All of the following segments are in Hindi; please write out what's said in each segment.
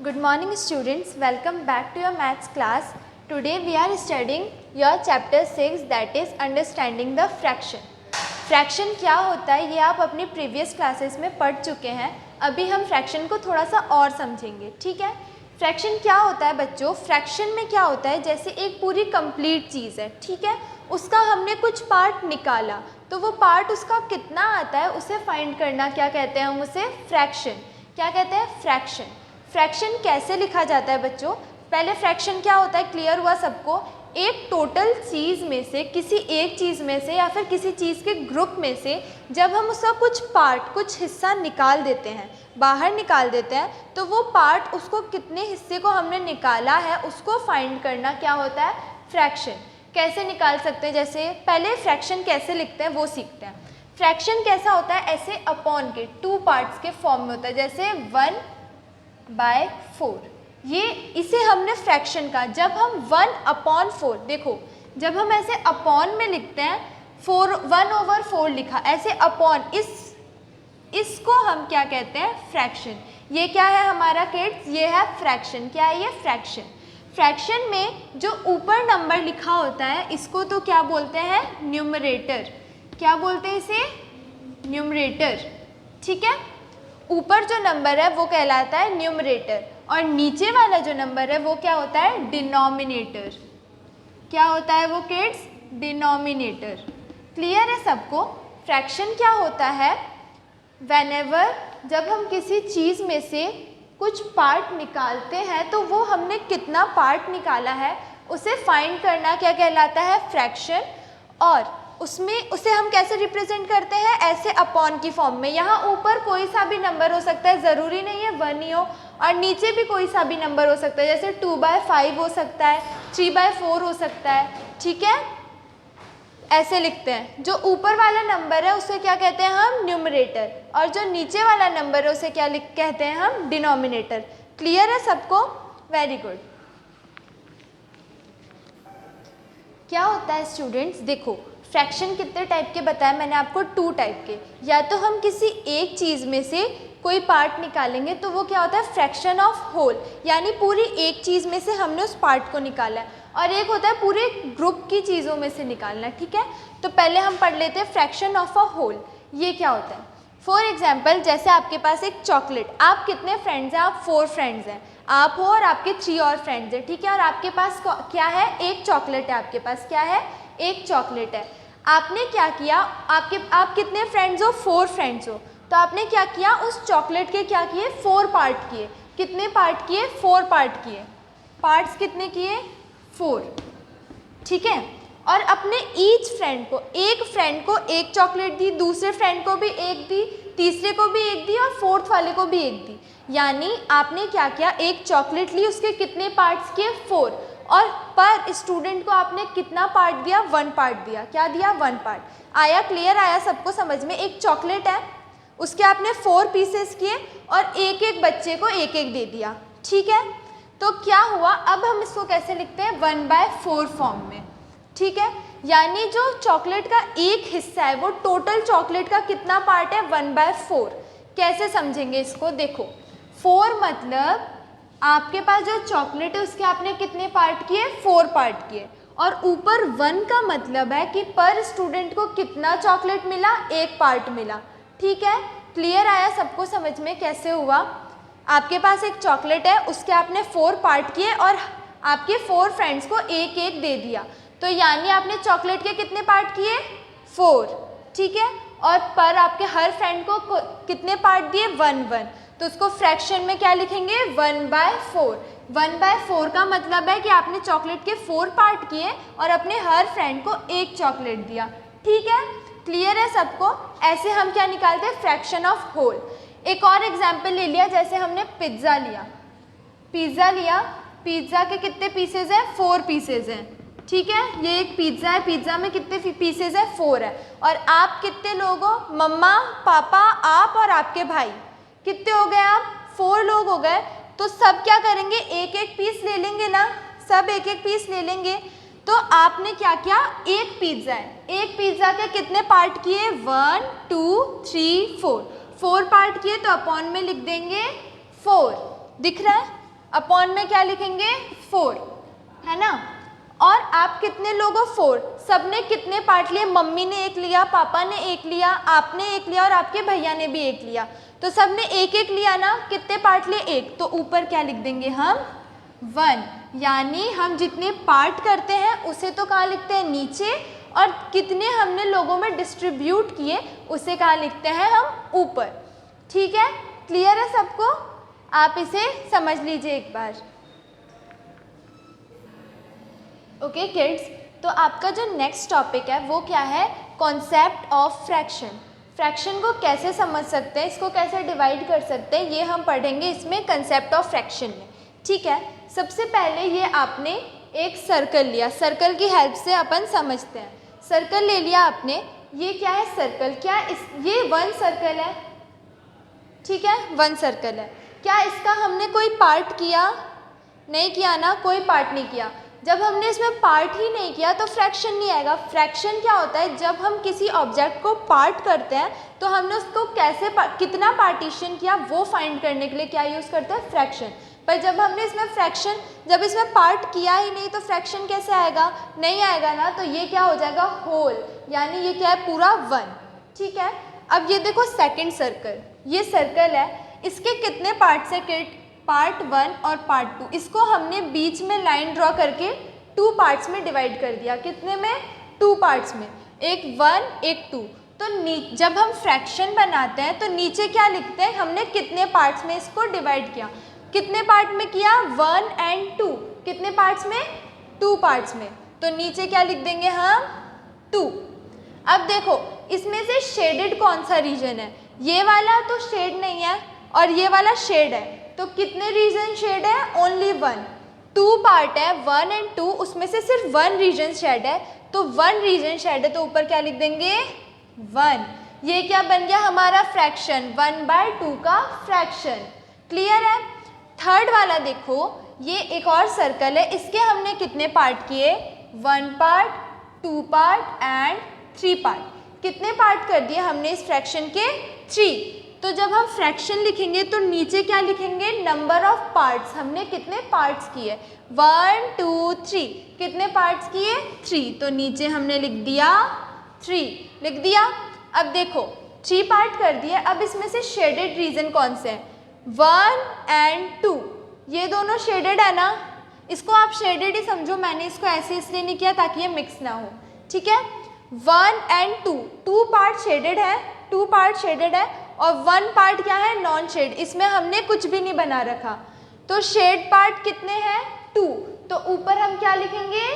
Good morning students, welcome back to your maths class. Today we are studying your chapter 6 that is understanding the fraction. Fraction क्या होता है ये आप अपनी प्रीवियस क्लासेस में पढ़ चुके हैं. अभी हम फ्रैक्शन को थोड़ा सा और समझेंगे. ठीक है, फ्रैक्शन क्या होता है बच्चों? फ्रैक्शन में क्या होता है, जैसे एक पूरी कंप्लीट चीज़ है, ठीक है, उसका हमने कुछ पार्ट निकाला तो वो पार्ट उसका कितना आता है उसे फाइंड करना क्या कहते हैं हम उसे? फ्रैक्शन. क्या कहते हैं? फ्रैक्शन. फ्रैक्शन कैसे लिखा जाता है बच्चों? पहले फ्रैक्शन क्या होता है क्लियर हुआ सबको? एक टोटल चीज़ में से, किसी एक चीज़ में से या फिर किसी चीज़ के ग्रुप में से जब हम उसका कुछ पार्ट, कुछ हिस्सा निकाल देते हैं, बाहर निकाल देते हैं, तो वो पार्ट, उसको कितने हिस्से को हमने निकाला है उसको फाइंड करना क्या होता है? फ्रैक्शन. कैसे निकाल सकते हैं? जैसे पहले फ्रैक्शन कैसे लिखते हैं वो सीखते हैं. फ्रैक्शन कैसा होता है? ऐसे अपॉन के टू पार्ट्स के फॉर्म में होता है, जैसे 1/4. ये इसे हमने फ्रैक्शन का, जब हम 1/4, देखो जब हम ऐसे अपॉन में लिखते हैं 1/4 लिखा, ऐसे अपॉन, इसको हम क्या कहते हैं? फ्रैक्शन. ये क्या है हमारा किड्स? ये है फ्रैक्शन. क्या है ये? फ्रैक्शन. फ्रैक्शन में जो ऊपर नंबर लिखा होता है इसको तो क्या बोलते हैं? न्यूमरेटर. क्या बोलते हैं इसे? न्यूमरेटर. ठीक है, ऊपर जो नंबर है वो कहलाता है न्यूमरेटर और नीचे वाला जो नंबर है वो क्या होता है? डिनोमिनेटर. क्या होता है वो किड्स? डिनोमिनेटर. क्लियर है सबको? फ्रैक्शन क्या होता है? व्हेनेवर जब हम किसी चीज़ में से कुछ पार्ट निकालते हैं तो वो हमने कितना पार्ट निकाला है उसे फाइंड करना क्या कहलाता है? फ्रैक्शन. और उसमें उसे हम कैसे रिप्रेजेंट करते हैं? ऐसे अपॉन की फॉर्म में. यहाँ ऊपर कोई सा भी नंबर हो सकता है, ज़रूरी नहीं है 1 ही हो, और नीचे भी कोई सा भी नंबर हो सकता है, जैसे 2/5 हो सकता है, 3/4 हो सकता है. ठीक है, ऐसे लिखते हैं. जो ऊपर वाला नंबर है उसे क्या कहते हैं हम? न्यूमरेटर. और जो नीचे वाला नंबर है उसे क्या कहते हैं हम? डिनोमिनेटर. क्लियर है सबको? Very good. क्या होता है स्टूडेंट्स? देखो फ्रैक्शन कितने टाइप के बताया मैंने आपको? 2 टाइप के. या तो हम किसी एक चीज़ में से कोई पार्ट निकालेंगे तो वो क्या होता है? फ्रैक्शन ऑफ होल, यानी पूरी एक चीज़ में से हमने उस पार्ट को निकाला है. और एक होता है पूरे ग्रुप की चीज़ों में से निकालना. ठीक है, तो पहले हम पढ़ लेते हैं फ्रैक्शन ऑफ अ होल. ये क्या होता है? फॉर एग्जाम्पल, जैसे आपके पास एक चॉकलेट, आप कितने फ्रेंड्स हैं? आप 4 फ्रेंड्स हैं, आप हो और आपके 3 और फ्रेंड्स हैं. ठीक है, और आपके पास क्या है? एक चॉकलेट है. आपके पास क्या है? एक चॉकलेट है. आपने क्या किया? आप कितने फ्रेंड्स हो? 4 फ्रेंड्स हो. तो आपने क्या किया? उस चॉकलेट के क्या किए? 4 पार्ट किए. कितने पार्ट किए? 4 पार्ट किए. पार्ट्स कितने किए? 4. ठीक है, और अपने ईच फ्रेंड को, एक फ्रेंड को एक चॉकलेट दी, दूसरे फ्रेंड को भी एक दी, तीसरे को भी एक दी और 4th वाले को भी एक दी. यानी आपने क्या किया? एक चॉकलेट ली, उसके कितने पार्ट्स किए? 4. और पर स्टूडेंट को आपने कितना पार्ट दिया? 1 पार्ट दिया. क्या दिया? 1 पार्ट. आया? क्लियर आया सबको समझ में? एक चॉकलेट है, उसके आपने 4 पीसेस किए और एक एक बच्चे को एक एक दे दिया. ठीक है, तो क्या हुआ? अब हम इसको कैसे लिखते हैं? 1/4 फॉर्म में. ठीक है, यानी जो चॉकलेट का एक हिस्सा है वो टोटल चॉकलेट का कितना पार्ट है? 1/4. कैसे समझेंगे इसको? देखो 4 मतलब आपके पास जो चॉकलेट है उसके आपने कितने पार्ट किए? 4 पार्ट किए. और ऊपर 1 का मतलब है कि पर स्टूडेंट को कितना चॉकलेट मिला? एक पार्ट मिला. ठीक है, क्लियर आया सबको समझ में? कैसे हुआ? आपके पास एक चॉकलेट है, उसके आपने 4 पार्ट किए और आपके 4 फ्रेंड्स को एक एक दे दिया. तो यानी आपने चॉकलेट के कितने पार्ट किए? 4. ठीक है, और पर आपके हर फ्रेंड को कितने पार्ट दिए? 1/1. तो उसको फ्रैक्शन में क्या लिखेंगे? 1/4. 1/4 का मतलब है कि आपने चॉकलेट के 4 पार्ट किए और अपने हर फ्रेंड को एक चॉकलेट दिया. ठीक है, क्लियर है सबको? ऐसे हम क्या निकालते हैं? Fraction of whole. एक और एग्जाम्पल ले लिया, जैसे हमने पिज्ज़ा लिया. पिज्ज़ा के कितने पीसेज हैं? 4 पीसेज हैं. ठीक है, ये एक पिज्ज़ा है, पिज्ज़ा में कितने पीसेज हैं? 4 है. और आप कितने लोग हो? मम्मा, पापा, आप और आपके भाई. कितने हो गए आप? 4 लोग हो गए. तो सब क्या करेंगे? एक एक पीस ले लेंगे ना, सब एक एक पीस ले लेंगे. तो आपने क्या किया? एक पिज्ज़ा है, एक पिज्ज़ा के कितने पार्ट किए? 1 2 3 4. 4 पार्ट किए तो अपॉन में लिख देंगे 4. दिख रहा है? अपॉन में क्या लिखेंगे 4, है ना। और आप कितने लोग हो 4, सबने कितने पार्ट लिए, मम्मी ने एक लिया, पापा ने एक लिया, आपने एक लिया और आपके भैया ने भी एक लिया, तो सबने एक एक लिया ना, कितने पार्ट लिए 1, तो ऊपर क्या लिख देंगे हम 1, यानी हम जितने पार्ट करते हैं उसे तो कहाँ लिखते हैं नीचे, और कितने हमने लोगों में डिस्ट्रीब्यूट किए उसे कहाँ लिखते हैं हम ऊपर। ठीक है, क्लियर है सबको, आप इसे समझ लीजिए एक बार। ओके किड्स, तो आपका जो नेक्स्ट टॉपिक है वो क्या है, कॉन्सेप्ट ऑफ फ्रैक्शन। फ्रैक्शन को कैसे समझ सकते हैं, इसको कैसे डिवाइड कर सकते हैं, ये हम पढ़ेंगे इसमें कंसेप्ट ऑफ फ्रैक्शन में। ठीक है, सबसे पहले ये आपने एक सर्कल लिया, सर्कल की हेल्प से अपन समझते हैं। सर्कल ले लिया आपने, ये क्या है सर्कल, क्या ये 1 सर्कल है, ठीक है 1 सर्कल है। क्या इसका हमने कोई पार्ट किया, नहीं किया ना, कोई पार्ट नहीं किया। जब हमने इसमें पार्ट ही नहीं किया तो फ्रैक्शन नहीं आएगा। फ्रैक्शन क्या होता है, जब हम किसी ऑब्जेक्ट को पार्ट करते हैं तो हमने उसको कैसे कितना पार्टीशन किया वो फाइंड करने के लिए क्या यूज़ करते हैं, फ्रैक्शन। पर जब हमने इसमें फ्रैक्शन, जब इसमें पार्ट किया ही नहीं तो फ्रैक्शन कैसे आएगा, नहीं आएगा ना, तो ये क्या हो जाएगा होल, यानी ये क्या है पूरा 1। ठीक है, अब ये देखो सेकंड सर्कल, ये सर्कल है, इसके कितने पार्ट्स है किड, पार्ट 1 और पार्ट 2, इसको हमने बीच में लाइन ड्रॉ करके 2 पार्ट्स में डिवाइड कर दिया, कितने में 2 पार्ट्स में, एक 1 एक 2। तो जब हम फ्रैक्शन बनाते हैं तो नीचे क्या लिखते हैं, हमने कितने पार्ट्स में इसको डिवाइड किया, कितने पार्ट में किया 1 और 2, कितने पार्ट्स में 2 पार्ट्स में, तो नीचे क्या लिख देंगे हम 2। अब देखो इसमें से शेडेड कौन सा रीजन है, ये वाला तो शेड नहीं है और ये वाला शेड है, तो कितने रीजन शेड है, ओनली 1। 2 पार्ट है 1 और 2, उसमें से सिर्फ 1 रीजन शेड है, तो 1 रीजन शेड है, तो ऊपर क्या लिख देंगे 1। ये क्या बन गया हमारा फ्रैक्शन, 1/2 का फ्रैक्शन। क्लियर है। थर्ड वाला देखो, ये एक और सर्कल है, इसके हमने कितने पार्ट किए, 1 पार्ट 2 पार्ट एंड 3 पार्ट, कितने पार्ट कर दिए हमने इस फ्रैक्शन के 3। तो जब हम फ्रैक्शन लिखेंगे तो नीचे क्या लिखेंगे, नंबर ऑफ पार्ट्स, हमने कितने पार्ट्स किए 1 2 3, कितने पार्ट्स किए 3, तो नीचे हमने लिख दिया 3, लिख दिया। अब देखो 3 पार्ट कर दिए, अब इसमें से शेडेड रीजन कौन से हैं, 1 और 2, ये दोनों शेडेड है ना, इसको आप शेडेड ही समझो, मैंने इसको ऐसे इसलिए नहीं किया ताकि ये मिक्स ना हो। ठीक है, 1 और 2, 2 पार्ट शेडेड है, 2 पार्ट शेडेड है और 1 पार्ट क्या है नॉन शेड, इसमें हमने कुछ भी नहीं बना रखा, तो शेड पार्ट कितने हैं 2, तो ऊपर हम क्या लिखेंगे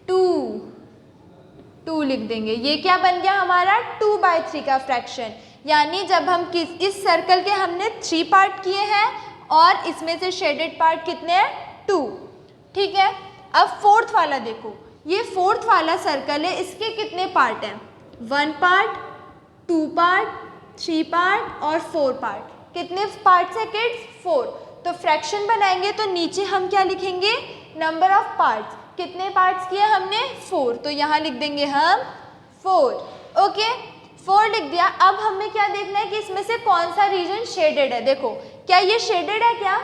2 लिख देंगे। ये क्या बन गया हमारा 2/3 का फ्रैक्शन, यानी जब हम इस सर्कल के हमने 3 पार्ट किए हैं और इसमें से शेडेड पार्ट कितने हैं 2। ठीक है, अब फोर्थ वाला देखो, ये फोर्थ वाला सर्कल है, इसके कितने पार्ट हैं, 1 पार्ट 2 पार्ट 3 पार्ट और 4 पार्ट, कितने पार्ट्स है किड्स 4। तो फ्रैक्शन बनाएंगे तो नीचे हम क्या लिखेंगे, नंबर ऑफ पार्ट्स, कितने पार्ट्स किए हमने 4, तो यहाँ लिख देंगे हम 4। ओके 4 लिख दिया। अब हमें क्या देखना है कि इसमें से कौन सा रीजन शेडेड है। देखो क्या ये शेडेड है, क्या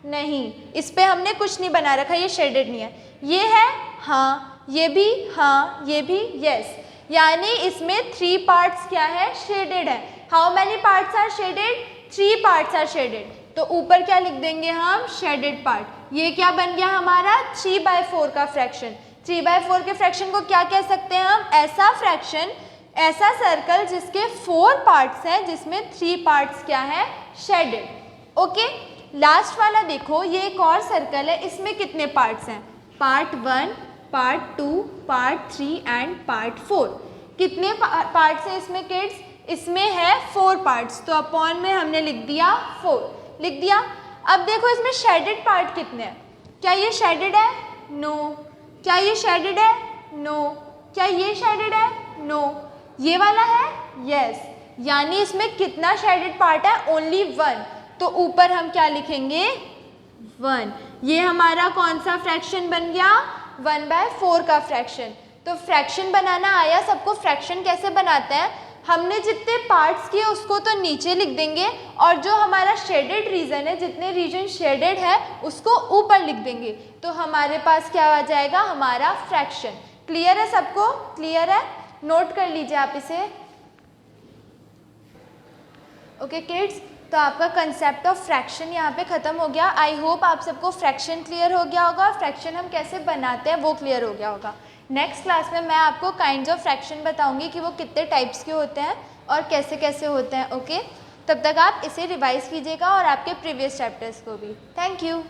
नहीं, इस पर हमने कुछ नहीं बना रखा, ये शेडेड नहीं है, ये है हाँ, ये भी हाँ, ये भी यस, यानी इसमें 3 पार्ट्स क्या है शेडेड है। How many parts are shaded, 3 parts are shaded, तो ऊपर क्या लिख देंगे हम शेडेड पार्ट। ये क्या बन गया हमारा 3/4 का फ्रैक्शन। 3/4 के फ्रैक्शन को क्या कह सकते हैं हम, ऐसा फ्रैक्शन, ऐसा सर्कल जिसके 4 पार्ट्स हैं, जिसमें 3 पार्ट्स क्या है शेडेड। ओके, लास्ट वाला देखो, ये एक और सर्कल है, इसमें कितने पार्ट्स हैं, part 1 part 2 part 3 and part 4, कितने पार्ट्स हैं इसमें किड्स, इसमें है 4 पार्ट्स, तो अपॉन में हमने लिख दिया 4, लिख दिया। अब देखो इसमें शेडेड पार्ट कितने हैं, क्या ये शेडेड है, नो, क्या ये शेडेड है, नो, क्या ये शेडेड है, नो, ये वाला है, यस, यानी इसमें कितना शेडेड पार्ट है, ओनली 1, तो ऊपर हम क्या लिखेंगे 1। ये हमारा कौन सा फ्रैक्शन बन गया, 1/4 का फ्रैक्शन। तो फ्रैक्शन बनाना आया सबको, फ्रैक्शन कैसे बनाते हैं, हमने जितने पार्ट्स किए उसको तो नीचे लिख देंगे और जो हमारा शेडेड रीजन है, जितने रीजन शेडेड है उसको ऊपर लिख देंगे। तो हमारे पास क्या आ जाएगा, हमारा फ्रैक्शन। क्लियर है सबको? क्लियर है? नोट कर लीजिए आप इसे। ओके किड्स, तो आपका कंसेप्ट ऑफ फ्रैक्शन यहाँ पे ख़त्म हो गया। आई होप आप सबको फ्रैक्शन क्लियर हो गया होगा, फ्रैक्शन हम कैसे बनाते हैं वो क्लियर हो गया होगा। नेक्स्ट क्लास में मैं आपको काइंड्स ऑफ फ्रैक्शन बताऊंगी कि वो कितने टाइप्स के होते हैं और कैसे कैसे होते हैं। ओके, तब तक आप इसे रिवाइज कीजिएगा और आपके प्रीवियस चैप्टर्स को भी। Thank you.